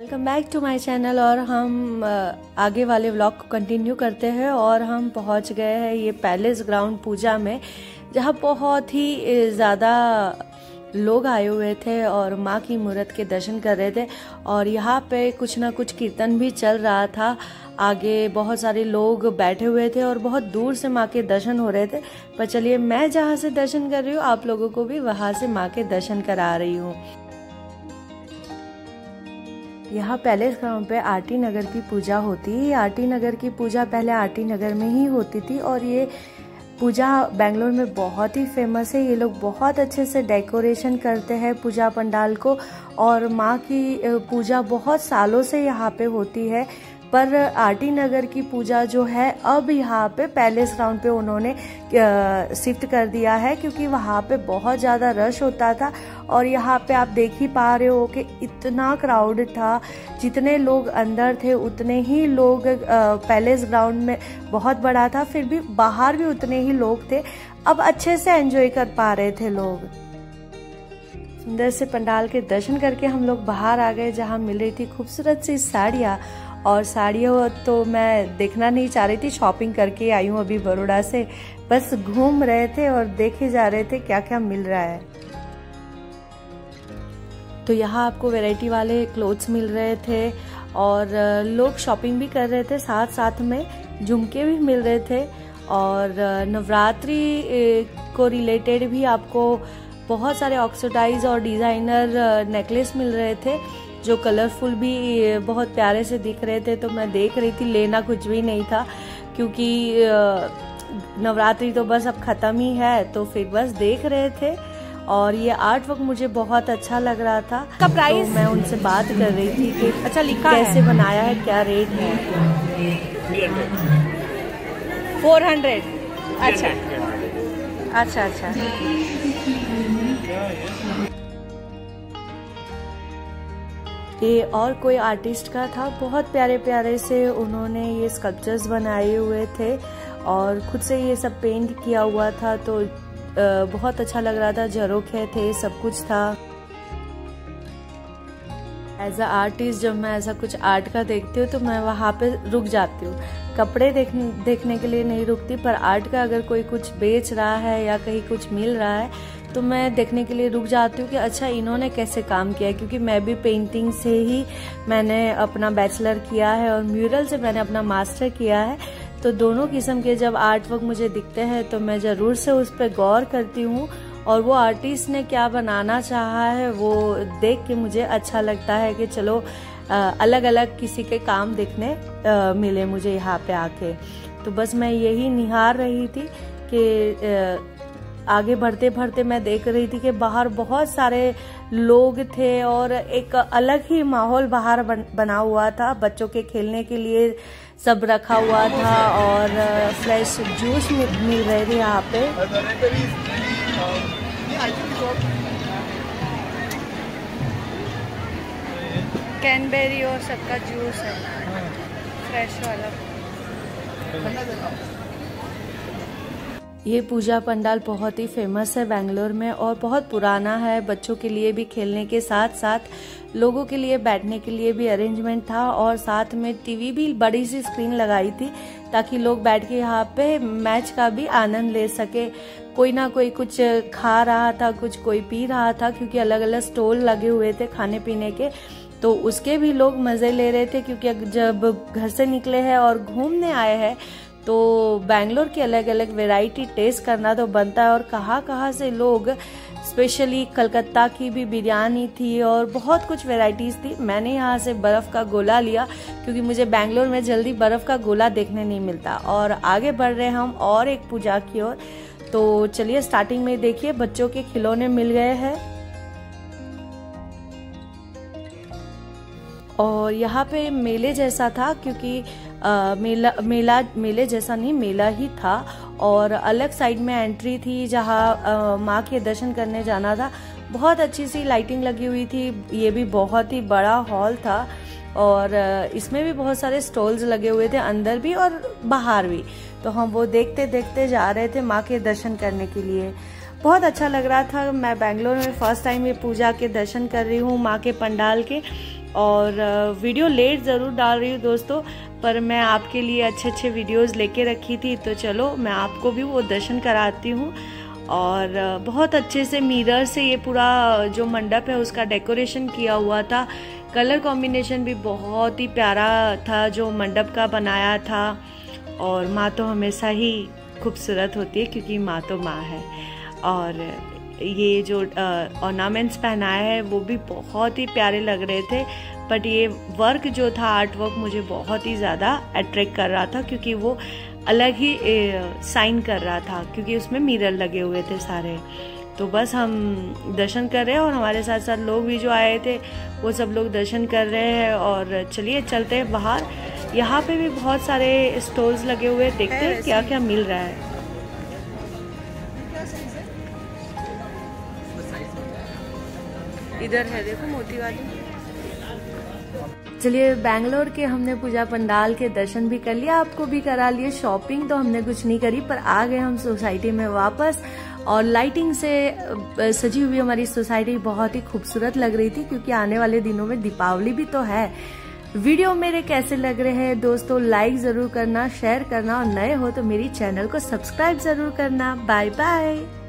Welcome back to my channel. और हम आगे वाले व्लॉग को कंटिन्यू करते हैं और हम पहुंच गए हैं ये पैलेस ग्राउंड पूजा में, जहां बहुत ही ज़्यादा लोग आए हुए थे और माँ की मूर्त के दर्शन कर रहे थे। और यहाँ पे कुछ ना कुछ कीर्तन भी चल रहा था। आगे बहुत सारे लोग बैठे हुए थे और बहुत दूर से माँ के दर्शन हो रहे थे। पर चलिए, मैं जहाँ से दर्शन कर रही हूँ आप लोगों को भी वहाँ से माँ के दर्शन करा रही हूँ। यहाँ पैलेस ग्राउंड पे आरटी नगर की पूजा होती है। आरटी नगर की पूजा पहले आरटी नगर में ही होती थी और ये पूजा बेंगलोर में बहुत ही फेमस है। ये लोग बहुत अच्छे से डेकोरेशन करते हैं पूजा पंडाल को और माँ की पूजा बहुत सालों से यहाँ पे होती है। पर आरटी नगर की पूजा जो है अब यहाँ पे पैलेस ग्राउंड पे उन्होंने शिफ्ट कर दिया है, क्योंकि वहाँ पे बहुत ज़्यादा रश होता था। और यहाँ पे आप देख ही पा रहे हो कि इतना क्राउड था, जितने लोग अंदर थे उतने ही लोग पैलेस ग्राउंड में बहुत बड़ा था, फिर भी बाहर भी उतने ही लोग थे। अब अच्छे से एंजॉय कर पा रहे थे लोग। सुंदर से पंडाल के दर्शन करके हम लोग बाहर आ गए, जहाँ मिल रही थी खूबसूरत सी साड़ियाँ। और साड़ियों तो मैं देखना नहीं चाह रही थी, शॉपिंग करके आई हूँ अभी बड़ौदा से। बस घूम रहे थे और देखे जा रहे थे क्या क्या मिल रहा है। तो यहाँ आपको वैरायटी वाले क्लोथ्स मिल रहे थे और लोग शॉपिंग भी कर रहे थे, साथ साथ में झुमके भी मिल रहे थे। और नवरात्रि को रिलेटेड भी आपको बहुत सारे ऑक्सीडाइज और डिज़ाइनर नेकलेस मिल रहे थे, जो कलरफुल भी बहुत प्यारे से दिख रहे थे। तो मैं देख रही थी, लेना कुछ भी नहीं था, क्योंकि नवरात्रि तो बस अब ख़त्म ही है, तो फिर बस देख रहे थे। और ये आर्ट वर्क मुझे बहुत अच्छा लग रहा था। का प्राइस तो मैं उनसे बात कर रही थी कि अच्छा लिखा कैसे है, बनाया है, क्या रेट है। 400। अच्छा अच्छा अच्छा। ये और कोई आर्टिस्ट का था, बहुत प्यारे प्यारे से उन्होंने ये स्कल्पचर्स बनाए हुए थे और खुद से ये सब पेंट किया हुआ था। तो बहुत अच्छा लग रहा था, झरोखे थे, सब कुछ था। एज अ आर्टिस्ट जब मैं ऐसा कुछ आर्ट का देखती हूँ तो मैं वहाँ पे रुक जाती हूँ। कपड़े देखने के लिए नहीं रुकती, पर आर्ट का अगर कोई कुछ बेच रहा है या कहीं कुछ मिल रहा है तो मैं देखने के लिए रुक जाती हूँ कि अच्छा इन्होंने कैसे काम किया है। क्योंकि मैं भी पेंटिंग से ही मैंने अपना बैचलर किया है और म्यूरल से मैंने अपना मास्टर किया है। तो दोनों किस्म के जब आर्ट वर्क मुझे दिखते हैं तो मैं ज़रूर से उस पर गौर करती हूँ और वो आर्टिस्ट ने क्या बनाना चाहा है वो देख के मुझे अच्छा लगता है कि चलो अलग अलग किसी के काम देखने मिले मुझे यहाँ पे आके। तो बस मैं यही निहार रही थी कि आगे बढ़ते बढ़ते मैं देख रही थी कि बाहर बहुत सारे लोग थे और एक अलग ही माहौल बाहर बना हुआ था। बच्चों के खेलने के लिए सब रखा हुआ था और फ्रेश जूस मिल रहे थे यहाँ पे। कैनबेरी और सबका जूस है, फ्रेश वाला। ये पूजा पंडाल बहुत ही फेमस है बेंगलोर में और बहुत पुराना है। बच्चों के लिए भी खेलने के साथ साथ लोगों के लिए बैठने के लिए भी अरेंजमेंट था और साथ में टीवी भी बड़ी सी स्क्रीन लगाई थी ताकि लोग बैठ के यहाँ पे मैच का भी आनंद ले सके। कोई ना कोई कुछ खा रहा था, कुछ कोई पी रहा था, क्योंकि अलग अलग स्टॉल लगे हुए थे खाने पीने के, तो उसके भी लोग मज़े ले रहे थे। क्योंकि जब घर से निकले हैं और घूमने आए हैं तो बेंगलोर की अलग अलग वैरायटी टेस्ट करना तो बनता है। और कहाँ से लोग, स्पेशली कलकत्ता की भी बिरयानी थी और बहुत कुछ वैरायटीज़ थी। मैंने यहाँ से बर्फ़ का गोला लिया क्योंकि मुझे बेंगलोर में जल्दी बर्फ़ का गोला देखने नहीं मिलता। और आगे बढ़ रहे हम और एक पूजा की ओर। तो चलिए, स्टार्टिंग में देखिए बच्चों के खिलौने मिल गए हैं और यहाँ पे मेले जैसा था, क्योंकि मेले जैसा नहीं, मेला ही था। और अलग साइड में एंट्री थी जहाँ माँ के दर्शन करने जाना था। बहुत अच्छी सी लाइटिंग लगी हुई थी। ये भी बहुत ही बड़ा हॉल था और इसमें भी बहुत सारे स्टॉल्स लगे हुए थे, अंदर भी और बाहर भी। तो हम वो देखते देखते जा रहे थे माँ के दर्शन करने के लिए। बहुत अच्छा लग रहा था। मैं बेंगलोर में फर्स्ट टाइम ये पूजा के दर्शन कर रही हूँ माँ के पंडाल के। और वीडियो लेट ज़रूर डाल रही हूँ दोस्तों, पर मैं आपके लिए अच्छे अच्छे वीडियोस लेके रखी थी, तो चलो मैं आपको भी वो दर्शन कराती हूँ। और बहुत अच्छे से मिरर से ये पूरा जो मंडप है उसका डेकोरेशन किया हुआ था। कलर कॉम्बिनेशन भी बहुत ही प्यारा था जो मंडप का बनाया था। और माँ तो हमेशा ही खूबसूरत होती है क्योंकि माँ तो माँ है। और ये जो ऑर्नामेंट्स पहनाया है वो भी बहुत ही प्यारे लग रहे थे, बट ये वर्क जो था, आर्ट वर्क, मुझे बहुत ही ज़्यादा अट्रैक्ट कर रहा था क्योंकि वो अलग ही साइन कर रहा था, क्योंकि उसमें मिरर लगे हुए थे सारे। तो बस हम दर्शन कर रहे हैं और हमारे साथ साथ लोग भी जो आए थे वो सब लोग दर्शन कर रहे हैं। और चलिए चलते हैं बाहर। यहाँ पे भी बहुत सारे स्टॉल्स लगे हुए हैं, देखते हैं क्या क्या मिल रहा है। इधर है देखो मोती वाली। चलिए, बैंगलोर के हमने पूजा पंडाल के दर्शन भी कर लिया, आपको भी करा लिए। शॉपिंग तो हमने कुछ नहीं करी, पर आ गए हम सोसाइटी में वापस। और लाइटिंग से सजी हुई हमारी सोसाइटी बहुत ही खूबसूरत लग रही थी, क्योंकि आने वाले दिनों में दीपावली भी तो है। वीडियो मेरे कैसे लग रहे हैं दोस्तों, लाइक जरूर करना, शेयर करना, और नए हो तो मेरी चैनल को सब्सक्राइब जरूर करना। Bye bye.